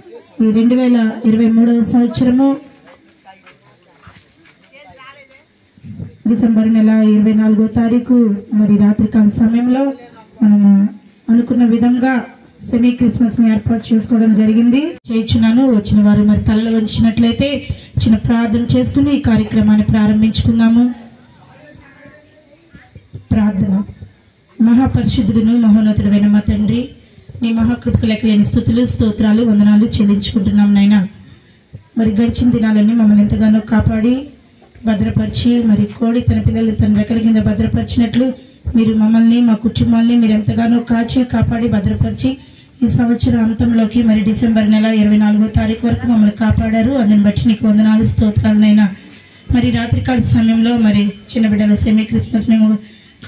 ఈ 2023వ సంవత్సరము డిసెంబర్ నెల 24వ తారీఖు మరి రాత్రికాల సమయంలో మనము అనుకున్న విధంగా సెమీ క్రిస్మస్ ని ఏర్పాటు చేసుకోవడం జరిగింది. చేయించున్నాను. వచ్చిన వారు మరి తలలు వంచినట్లయితే చిన్న ప్రార్థన చేసుకుని ఈ కార్యక్రమాన్ని ప్రారంభించుకుందాము. ప్రార్థన. మహాపరిశుద్ధుడును మహోన్నతుడైన మా తండ్రి, నీ మహాకృపకు లెక్కలేని స్తుతులు స్తోత్రాలు వందనాలు చెల్లించుకుంటున్నాం నాయన. మరి గడిచిన దినాలన్నీ మమ్మల్ని ఎంతగానో కాపాడి భద్రపరిచి, మరి కోడి తన పిల్లలు తన రెక్కల కింద భద్రపరిచినట్లు మీరు మమ్మల్ని మా కుటుంబాన్ని మీరు ఎంతగానో కాచి కాపాడి భద్రపరిచి ఈ సంవత్సరం అంతంలోకి మరి డిసెంబర్ నెల 24వ తారీఖు వరకు మమ్మల్ని కాపాడారు. అందుని బట్టి నీకు వందనాలు స్తోత్రాలనైనా. మరి రాత్రికాల సమయంలో మరి చిన్న బిడ్డల సెమీ క్రిస్మస్ మేము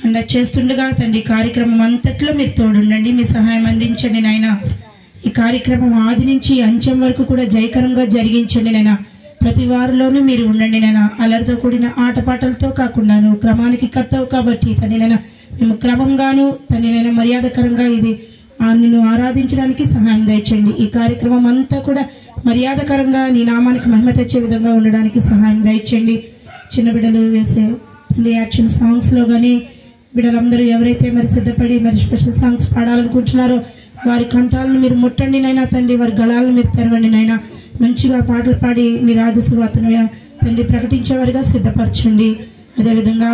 కండక్ట్ చేస్తుండగా తండ్రి కార్యక్రమం అంతట్లో మీరు తోడుండండి, మీ సహాయం అందించండి నాయన. ఈ కార్యక్రమం ఆది నుంచి అంచెం వరకు కూడా జయకరంగా జరిగించండి నాయన. ప్రతి వారిలోనూ మీరు ఉండండి నాయన. అల్లరితో కూడిన ఆటపాటలతో కాకుండాను క్రమానికి కర్తవు కాబట్టి తండ్రినైనా మేము క్రమంగాను తండ్రినైనా మర్యాదకరంగా ఇది నిన్ను ఆరాధించడానికి సహాయం దయచండి. ఈ కార్యక్రమం అంతా కూడా మర్యాదకరంగా నీ నామానికి మహిమ తెచ్చే విధంగా ఉండడానికి సహాయం దయచండి. చిన్న బిడ్డలు వేసే యాక్షన్ సాంగ్స్ లో గానీ బిడ్డలందరూ ఎవరైతే మరి సిద్ధపడి మరి స్పెషల్ సాంగ్స్ పాడాలనుకుంటున్నారో వారి కంఠాలను మీరు ముట్టండి నైనా తండ్రి. వారి గళాలను మీరు తెరవండి నైనా. మంచిగా పాటలు పాడి మీ రాజసువార్తను తండ్రి ప్రకటించేవారిగా సిద్ధపరచండి. అదేవిధంగా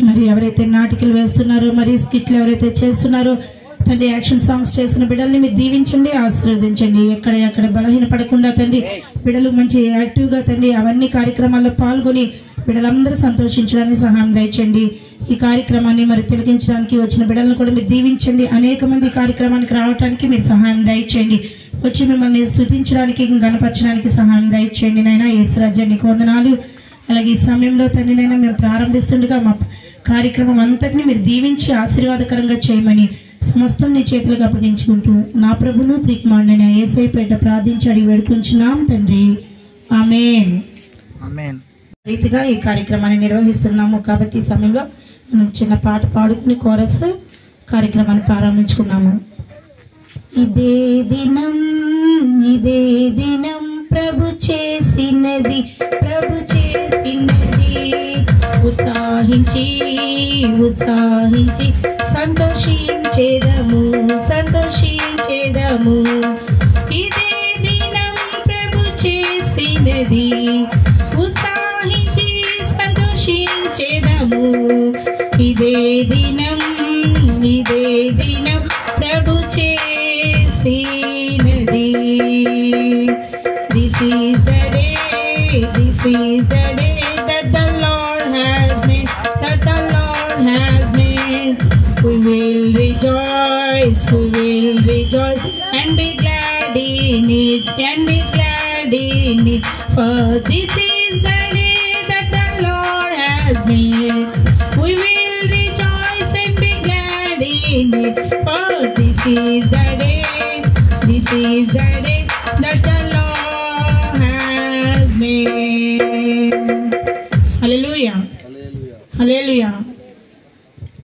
మరి ఎవరైతే నాటికలు వేస్తున్నారో మరి స్కిట్లు ఎవరైతే చేస్తున్నారో తండ్రి యాక్షన్ సాంగ్స్ చేసిన బిడ్డల్ని మీరు దీవించండి, ఆశీర్వదించండి. ఎక్కడ బలహీన పడకుండా తండ్రి బిడ్డలు మంచి యాక్టివ్ గా తండ్రి అవన్నీ కార్యక్రమాల్లో పాల్గొని బిడ్డలందరూ సంతోషించడానికి సహాయం దయచండి. ఈ కార్యక్రమాన్ని మరి తిలకించడానికి వచ్చిన బిడ్డలను కూడా మీరు దీవించండి. అనేక మంది కార్యక్రమానికి రావడానికి మీరు సహాయం దయచేయండి. వచ్చి మిమ్మల్ని స్తుతించడానికి గణపరచడానికి సహాయం దయచేయండి నాయన. యేసు రాజా నీకు వందనాలు. అలాగే ఈ సమయంలో తండ్రినైనా మేము ప్రారంభిస్తుండగా మా కార్యక్రమం అంతటిని మీరు దీవించి ఆశీర్వాదకరంగా చేయమని సమస్తం నీ చేతులకు అప్పగించుకుంటూ నా ప్రభును ప్రియకుమారుడైన యేసయ్య పేట ప్రార్థించి అడిగి వేడుకుంటున్నాం తండ్రి. ఆమేన్. రీతిగా ఈ కార్యక్రమాన్ని నిర్వహిస్తున్నాము కాబట్టి ఈ సమయంలో మనం చిన్న పాట పాడుకుని కోరస్ కార్యక్రమాన్ని ప్రారంభించుకున్నాము. ఇదే దినం ప్రభు చేసినది ఉత్సాహించి సంతోషించేదము. ఇదే దినం ప్రభు చేసినది ఉత్సాహించి సంతోషించేదము. ఇదే దినం ప్రభు చేసినది. This is the day that the Lord has made. We will rejoice and be glad in it. For this is the day that the Lord has made. We will rejoice and be glad in it. For this is the day that the Lord has made. Hallelujah.